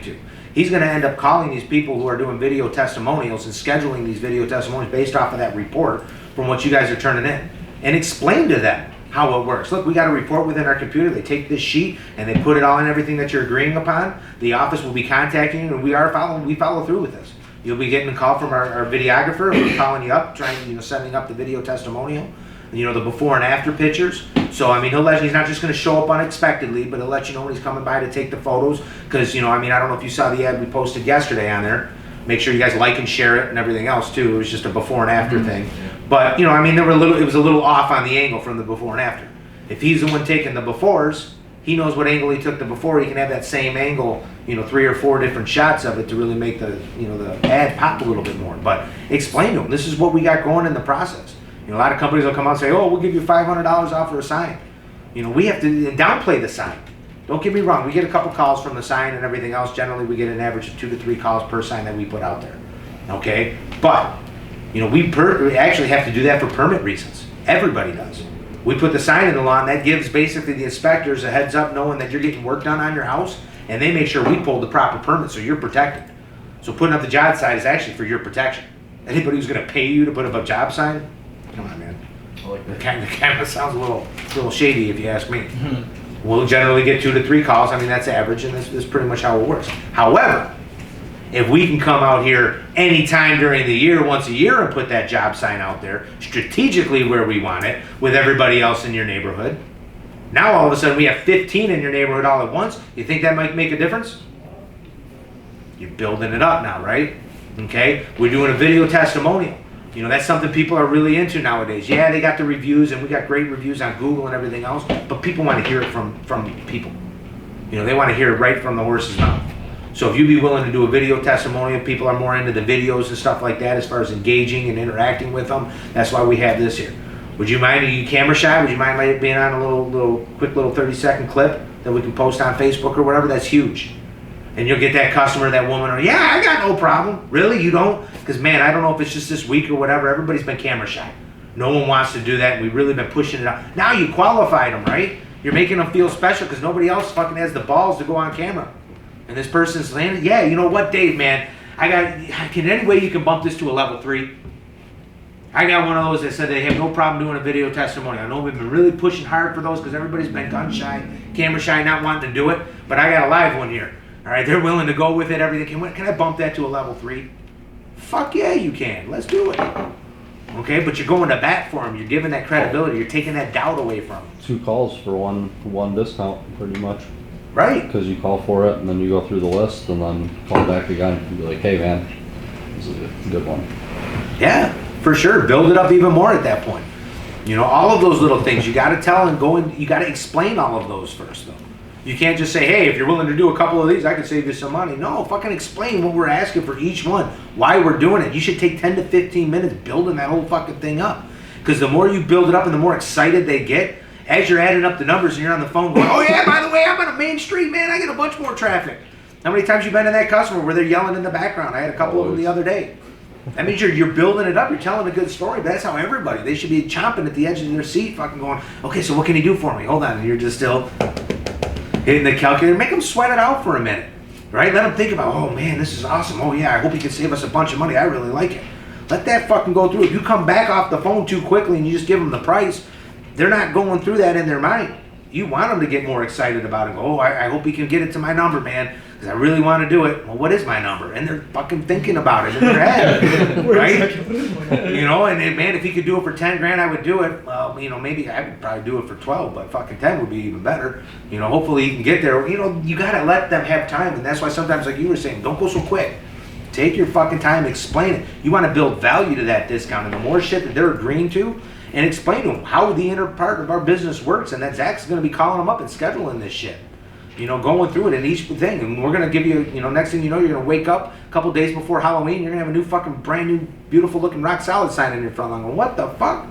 to. He's going to end up calling these people who are doing video testimonials and scheduling these video testimonials based off of that report from what you guys are turning in, and explain to them how it works. Look, we got a report within our computer. They take this sheet and they put it all in everything that you're agreeing upon. The office will be contacting you, and we follow through with this. You'll be getting a call from our videographer. We'll be calling you up, setting up the video testimonial, the before and after pictures. So, I mean, he's not just going to show up unexpectedly, but he'll let you know when he's coming by to take the photos. Because, I don't know if you saw the ad we posted yesterday on there. Make sure you guys like and share it and everything else, too. It was just a before and after thing. But, it was a little off on the angle from the before and after. If he's the one taking the befores, he knows what angle he took the before. He can have that same angle, 3 or 4 different shots of it to really make the ad pop a little bit more. But explain to them, this is what we got going in the process. A lot of companies will come out and say, oh, we'll give you $500 off for a sign. We have to downplay the sign. Don't get me wrong. We get a couple calls from the sign and everything else. Generally, we get an average of 2 to 3 calls per sign that we put out there. Okay? But, we actually have to do that for permit reasons. Everybody does. We put the sign in the lawn. That gives basically the inspectors a heads up knowing that you're getting work done on your house, and they make sure we pull the proper permit so you're protected. So putting up the job sign is actually for your protection. Anybody who's going to pay you to put up a job sign, come on, man. The camera sounds a little shady if you ask me. We'll generally get 2 to 3 calls. I mean, that's average, and this is pretty much how it works. However, if we can come out here anytime during the year, once a year, and put that job sign out there, strategically where we want it, with everybody else in your neighborhood, now all of a sudden we have 15 in your neighborhood all at once. You think that might make a difference? You're building it up now, right? Okay? We're doing a video testimonial. That's something people are really into nowadays. Yeah, they got the reviews, and we got great reviews on Google and everything else, but people want to hear it from people. They want to hear it right from the horse's mouth. So if you'd be willing to do a video testimonial, people are more into the videos and stuff like that as far as engaging and interacting with them. That's why we have this here. Would you mind, are you camera shy? Would you mind being on a quick 30-second clip that we can post on Facebook or whatever? That's huge. And you'll get that customer, that woman, or, yeah, I got no problem. Really? You don't? Because, man, I don't know if it's just this week or whatever. Everybody's been camera shy. No one wants to do that, and we've really been pushing it out. Now you qualified them, right? You're making them feel special because nobody else fucking has the balls to go on camera. And this person's landed, yeah, you know what, Dave, man, can any way you can bump this to a level 3? I got one of those that said they have no problem doing a video testimony. I know we've been really pushing hard for those because everybody's been gun shy, camera shy, not wanting to do it. But I got a live one here. All right, they're willing to go with it, everything. Can I bump that to a level 3? Fuck yeah, you can. Let's do it. Okay, but you're going to bat for them. You're giving that credibility. You're taking that doubt away from them. 2 calls for one discount, pretty much. Right. Because you call for it, and then you go through the list, and then call back again and be like, hey, man, this is a good one. Yeah, for sure. Build it up even more at that point. All of those little things. You got to tell and go and you got to explain all of those first, though. You can't just say, hey, if you're willing to do a couple of these, I can save you some money. No, fucking explain what we're asking for each one, why we're doing it. You should take 10 to 15 minutes building that whole fucking thing up. Because the more you build it up and the more excited they get, as you're adding up the numbers and you're on the phone going, oh yeah, by the way, I'm on a main street, man, I get a bunch more traffic. How many times you been to that customer where they're yelling in the background? I had a couple of them the other day. That means you're building it up, you're telling a good story, but that's how everybody, they should be chomping at the edge of their seat, fucking going, okay, so what can he do for me? Hold on, and you're just still hitting the calculator. Make them sweat it out for a minute, right? Let them think about, oh man, this is awesome. Oh yeah, I hope he can save us a bunch of money. I really like it. Let that fucking go through. If you come back off the phone too quickly and you just give them the price, they're not going through that in their mind. You want them to get more excited about it. Go, oh, I hope he can get it to my number, man, because I really want to do it. Well, what is my number? And they're fucking thinking about it in their head, right? And man, if he could do it for 10 grand, I would do it. Well, maybe I would probably do it for 12, but fucking 10 would be even better. Hopefully you can get there. You got to let them have time, and that's why sometimes, like you were saying, don't go so quick. Take your fucking time, explain it. You want to build value to that discount, and the more shit that they're agreeing to, and explain to them how the inner part of our business works, and that Zach's going to be calling them up and scheduling this shit. Going through it in each thing, and we're going to give you, next thing you know, you're going to wake up a couple days before Halloween, you're going to have a new fucking brand new, beautiful looking rock solid sign in your front lawn. Going, what the fuck?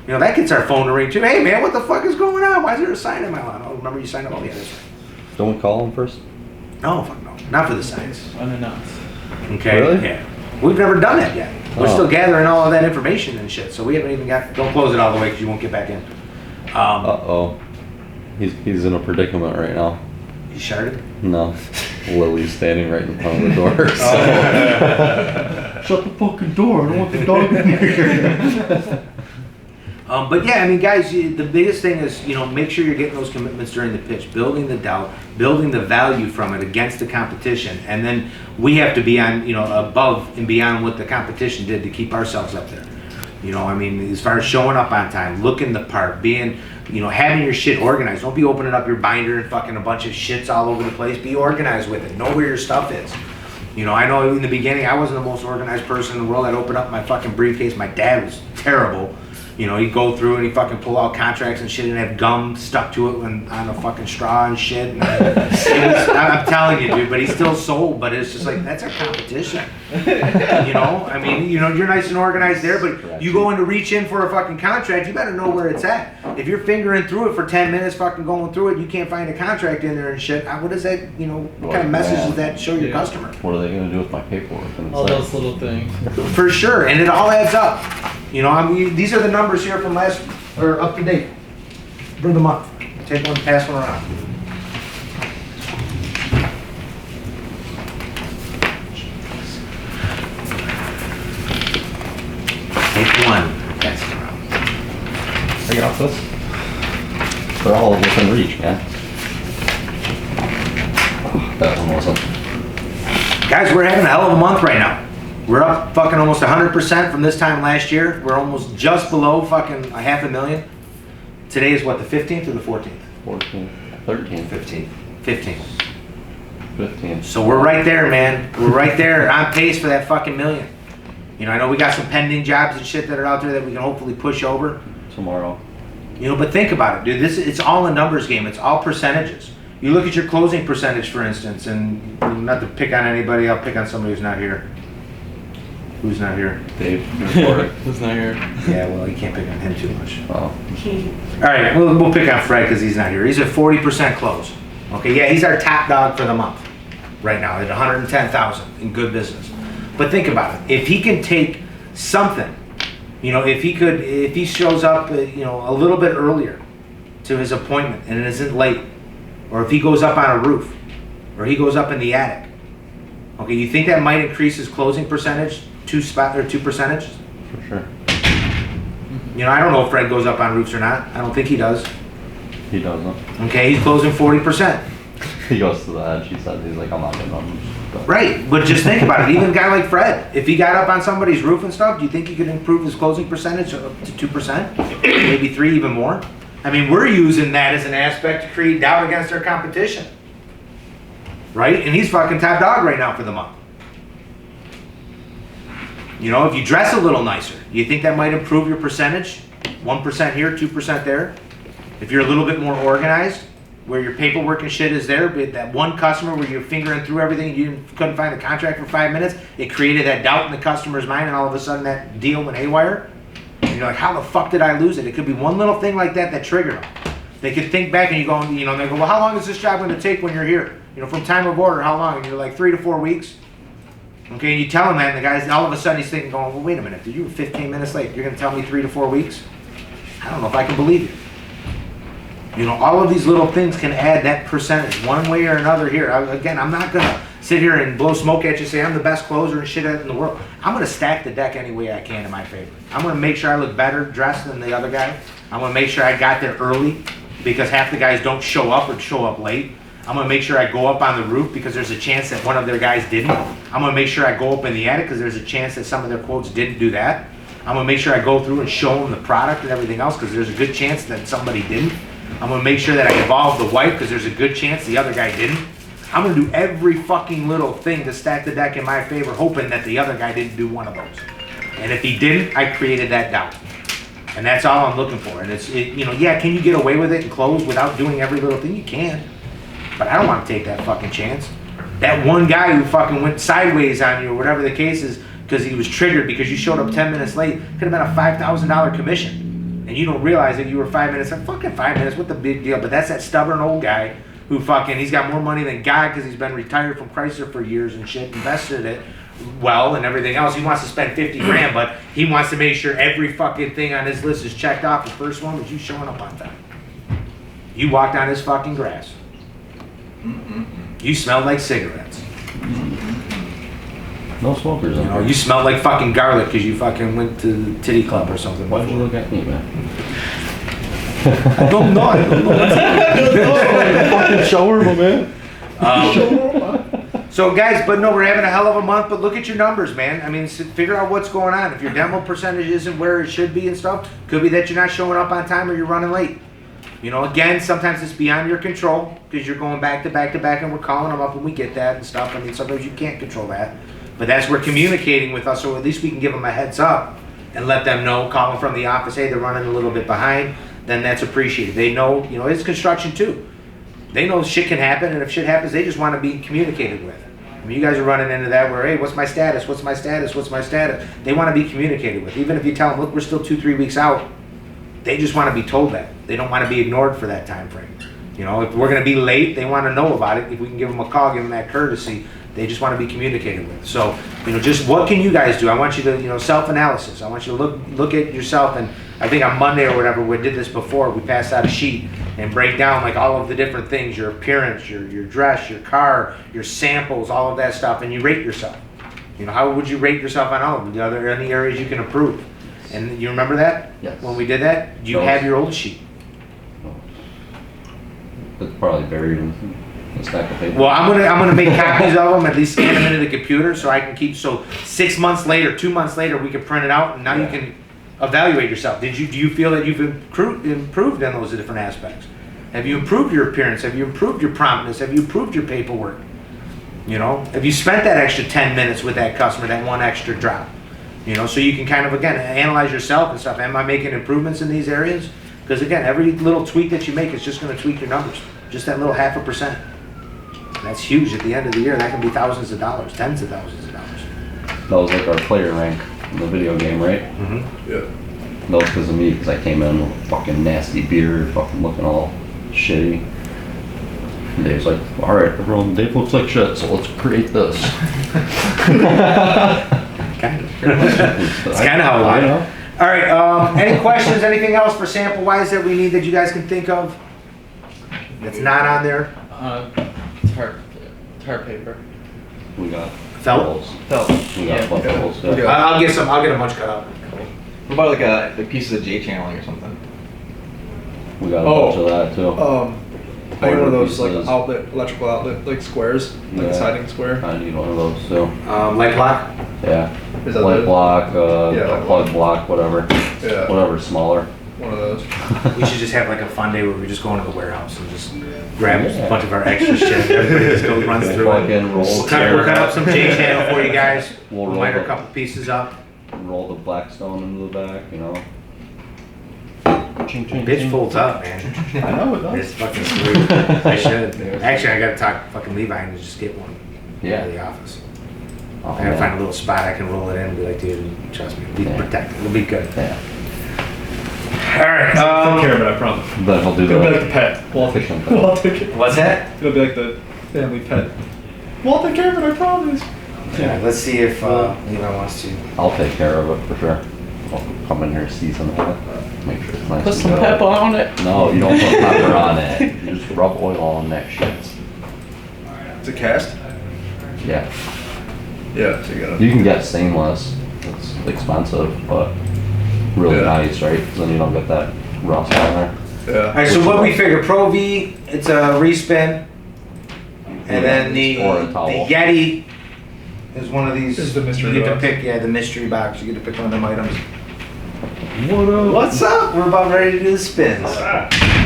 That gets our phone to ring too. Hey man, what the fuck is going on? Why is there a sign in my lawn? Oh, remember you signed up? Oh yeah, that's right. Don't we call them first? No, fuck no. Not for the signs. Unannounced. Okay. Really? Yeah. We've never done that yet. We're still gathering all of that information and shit, so we haven't even got. Don't close it all the way because you won't get back in. Uh-oh. He's in a predicament right now. You sharded? No. Lily's standing right in front of the door. So. Shut the fucking door. I don't want the dog in here. But yeah, I mean, guys, the biggest thing is, make sure you're getting those commitments during the pitch, building the doubt, building the value from it against the competition. And then we have to be on, above and beyond what the competition did to keep ourselves up there. I mean, as far as showing up on time, looking the part, being, having your shit organized. Don't be opening up your binder and fucking a bunch of shits all over the place. Be organized with it. Know where your stuff is. I know in the beginning I wasn't the most organized person in the world. I'd open up my fucking briefcase. My dad was terrible. He'd go through and he'd fucking pull out contracts and shit and have gum stuck to it on a fucking straw and shit. And I'm telling you, dude, but he still sold, but it's just like, that's our competition. I mean, you're nice and organized there, but you go in to reach in for a fucking contract, you better know where it's at. If you're fingering through it for 10 minutes, fucking going through it, you can't find a contract in there and shit, what is that, what kind of message does that show your customer? What are they going to do with my paperwork? All those little things. For sure, and it all adds up. I mean, these are the numbers here from up to date for the month. Take one, pass one around. Take one, pass it around. I got this. They're all within reach, man. Oh, that one wasn't. Guys, we're having a hell of a month right now. We're up fucking almost 100% from this time last year. We're almost just below fucking $500,000. Today is what, the 15th or the 14th? 14th, 13th, 15th. 15th. 15th. So we're right there, man. We're right there on pace for that fucking million. I know we got some pending jobs and shit that are out there that we can hopefully push over. Tomorrow. But think about it, dude. It's all a numbers game. It's all percentages. You look at your closing percentage, for instance, and not to pick on anybody, I'll pick on somebody who's not here. Who's not here? Dave. Who's not here? Yeah, well, you can't pick on him too much. Oh. All right, we'll pick on Fred because he's not here. He's at 40% close. Okay, yeah, he's our top dog for the month right now at 110,000 in good business. But think about it. If he can take something, if he shows up, a little bit earlier to his appointment and it isn't late, or if he goes up on a roof, or he goes up in the attic, okay, you think that might increase his closing percentage? 2 percentages? For sure. I don't know if Fred goes up on roofs or not. I don't think he does. He doesn't. Okay, he's closing 40%. He goes to the edge. He's like, I'm not getting on. Right, but just think about it. Even a guy like Fred, if he got up on somebody's roof and stuff, do you think he could improve his closing percentage up to 2%? Maybe 3, even more? I mean, we're using that as an aspect to create doubt against our competition. Right? And he's fucking top dog right now for the month. If you dress a little nicer, you think that might improve your percentage? 1% here, 2% there? If you're a little bit more organized, where your paperwork and shit is there, but that one customer where you're fingering through everything and you couldn't find the contract for 5 minutes, it created that doubt in the customer's mind, and all of a sudden that deal went haywire. And you're like, how the fuck did I lose it? It could be one little thing like that triggered them. They could think back and you go, they go, well, how long is this job going to take when you're here? From time of order, how long? And you're like, 3 to 4 weeks. Okay, and you tell him that, and the guy's all of a sudden he's thinking, going, well, wait a minute, dude, you were 15 minutes late. You're going to tell me 3 to 4 weeks? I don't know if I can believe you. All of these little things can add that percentage one way or another here. Again, I'm not going to sit here and blow smoke at you and say I'm the best closer and shit in the world. I'm going to stack the deck any way I can in my favor. I'm going to make sure I look better dressed than the other guy. I'm going to make sure I got there early because half the guys don't show up or show up late. I'm going to make sure I go up on the roof because there's a chance that one of their guys didn't. I'm going to make sure I go up in the attic because there's a chance that some of their quotes didn't do that. I'm going to make sure I go through and show them the product and everything else because there's a good chance that somebody didn't. I'm going to make sure that I involve the wife because there's a good chance the other guy didn't. I'm going to do every fucking little thing to stack the deck in my favor, hoping that the other guy didn't do one of those. And if he didn't, I created that doubt. And that's all I'm looking for. And yeah, can you get away with it and close without doing every little thing? You can. But I don't want to take that fucking chance. That one guy who fucking went sideways on you or whatever the case is because he was triggered because you showed up 10 minutes late could have been a $5,000 commission. And you don't realize that you were 5 minutes. Like, fucking 5 minutes, what the big deal? But that's that stubborn old guy who he's got more money than God because he's been retired from Chrysler for years and shit, invested it well and everything else. He wants to spend 50 grand, but he wants to make sure every fucking thing on his list is checked off. The first one was you showing up on time. You walked on his fucking grass. You smelled like cigarettes. No smokers in You know, here. you smelled like fucking garlic because you fucking went to the titty club or something. Why'd you before. look at me, man? I don't know. I don't know. Fucking shower, my man. So guys, but no, we're having a hell of a month, but look at your numbers, man. I mean, figure out what's going on. If your demo percentage isn't where it should be and stuff, could be that you're not showing up on time or you're running late. You know, again, sometimes it's beyond your control because you're going back to back to back and we're calling them up and we get that and stuff. I mean, sometimes you can't control that. But that's where communicating with us, so at least we can give them a heads up and let them know, call them from the office, hey, they're running a little bit behind, then that's appreciated. They know, you know, it's construction too. They know shit can happen, and if shit happens, they just want to be communicated with. I mean, you guys are running into that where, hey, what's my status? What's my status? What's my status? They want to be communicated with. Even if you tell them, look, we're still 2-3 weeks out, they just want to be told that. They don't want to be ignored for that time frame. You know, if we're going to be late, they want to know about it. If we can give them a call, give them that courtesy, they just want to be communicated with. So, you know, just what can you guys do? I want you to, you know, self-analysis. I want you to look at yourself, and I think on Monday or whatever, we did this before, we passed out a sheet and break down like all of the different things, your appearance, your dress, your car, your samples, all of that stuff, and you rate yourself. You know, how would you rate yourself on all of them? Are there any areas you can improve? And you remember that? Yes. When we did that? Do you No. have your old sheet? It's probably buried in a stack of paper. Well, I'm gonna make copies of them, at least scan them into the computer so I can keep, so 6 months later, 2 months later, we can print it out and now you can evaluate yourself. Do you feel that you've improved in those different aspects? Have you improved your appearance? Have you improved your promptness? Have you improved your paperwork? You know, have you spent that extra 10 minutes with that customer, that one extra drop? You know, so you can kind of, again, analyze yourself and stuff. Am I making improvements in these areas? Because again, every little tweak that you make is just gonna tweak your numbers. Just that little 0.5%. That's huge at the end of the year. That can be thousands of dollars, tens of thousands of dollars. That was like our player rank in the video game, right? Mm-hmm. Yeah. That was because of me, because I came in with a fucking nasty beard, fucking looking all shitty. And Dave's like, all right, everyone, Dave looks like shit, so let's create this. Kind of. It's kind of how it I went. know. All right, any questions, anything else for sample-wise that we need that you guys can think of? That's not on there? Tar paper. We got Felt? balls. Felt. We got buckles. We got- I'll get a bunch cut up. What about like pieces of J channeling or something? We got a Oh. bunch of that too. I need one of those like Pieces. outlet, electrical outlet, like squares, like a Yeah. siding square. I need one of those too. Light block? Yeah. Is that Light the- block, Yeah, light plug block, whatever. Yeah, Whatever's smaller. one of those. We should just have like a fun day where we just go into the warehouse and just grab a Yeah. bunch of our extra shit. Everybody just goes, runs through it. Fucking roll We'll cut up some J channel for you guys. We'll We'll roll miter a the- couple pieces up. roll the Blackstone into the back, you know. Ching, ching, Bitch ching. folds up, man. I know it does. It's fucking sweet. I should. Actually, I gotta talk fucking Levi and just get one. Yeah. Out of the office. Oh, I gotta man. find a little spot I can roll it in and be like, dude, trust me, be Yeah. protected. It'll be good. Yeah. All right. Take care of it, I promise. Then he'll do It'll be like the the pet. We'll take, Efficient. we'll take it. What's that? It'll be like the family pet. We'll take care of it, I promise. Yeah. Let's see if Levi wants to. I'll take care of it for sure. I'll come in here, season it, make sure it's nice. Put and some good. pepper on it. No, you don't put pepper on it. You just rub oil on that shit. It's a cast? Yeah. Yeah, so you gotta. You can get stainless. It's expensive, but really Yeah. nice, right? 'Cause then you don't get that rust on there. Yeah. All right. So what we figure, Pro V, it's a respin, and then the Or a towel. Yeti is one of these. Is the mystery You get box. to pick, yeah, the mystery box. You get to pick one of them items. What up? What's up? We're about ready to do the spins.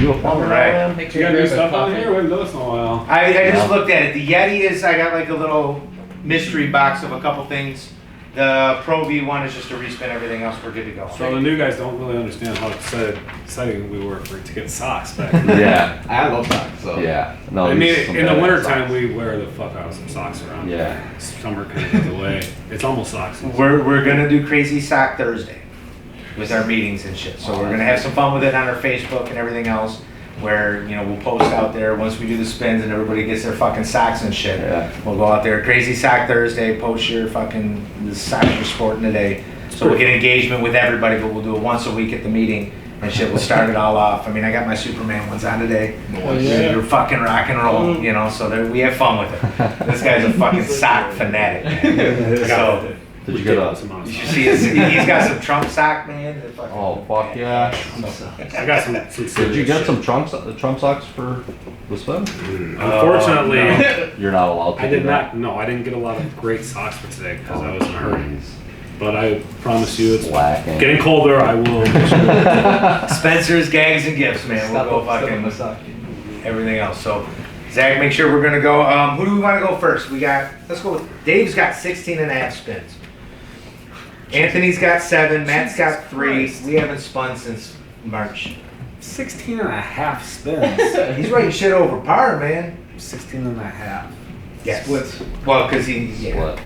You a plumber, Alright. man? Make You got new stuff on here? We haven't done this in a while. I just Yeah. looked at it. The Yeti is, I got like a little mystery box of a couple things. The Pro V one is just to respin everything else. We're good to go. So the new guys don't really understand how exciting we were for to get socks back. Yeah. I love socks, so. Yeah. No, I mean, these some in the badass wintertime, socks. we wear the fuck out of some socks around. Yeah. Summer kind of goes away. It's almost socks. season. We're gonna do Crazy Sock Thursday with our meetings and shit. So we're gonna have some fun with it on our Facebook and everything else. Where, you know, we'll post out there once we do the spins and everybody gets their fucking socks and shit. Yeah. We'll go out there, Crazy Sock Thursday, post your fucking the socks you're sporting today. So we'll get engagement with everybody, but we'll do it once a week at the meeting. My shit will start it all off. I mean, I got my Superman ones on today. They're fucking rock and roll, you know, so we have fun with it. This guy's a fucking sock fanatic, man. So, Did you get a? you should see he's got some Trump sock, man. They're fucking- Oh fuck yeah! I got some Did serious you get shit. some Trump socks for the spin? Unfortunately, You're not allowed to. I do did that. not. No, I didn't get a lot of great socks for today because I was in a hurry. But I promise you, it's Lacking. getting colder. I will. Spencer's Gags and Gifts, man. We'll go fucking everything else. So, Zach, make sure we're gonna go. Who do we want to go first? Let's go with Dave's got 16 and a half spins. Anthony's got 7. Matt's got 3. Christ. We haven't spun since March. 16 and a half spins. He's writing shit over par, man. 16 and a half. Yes. Splits. Well, because he. Yeah. Split.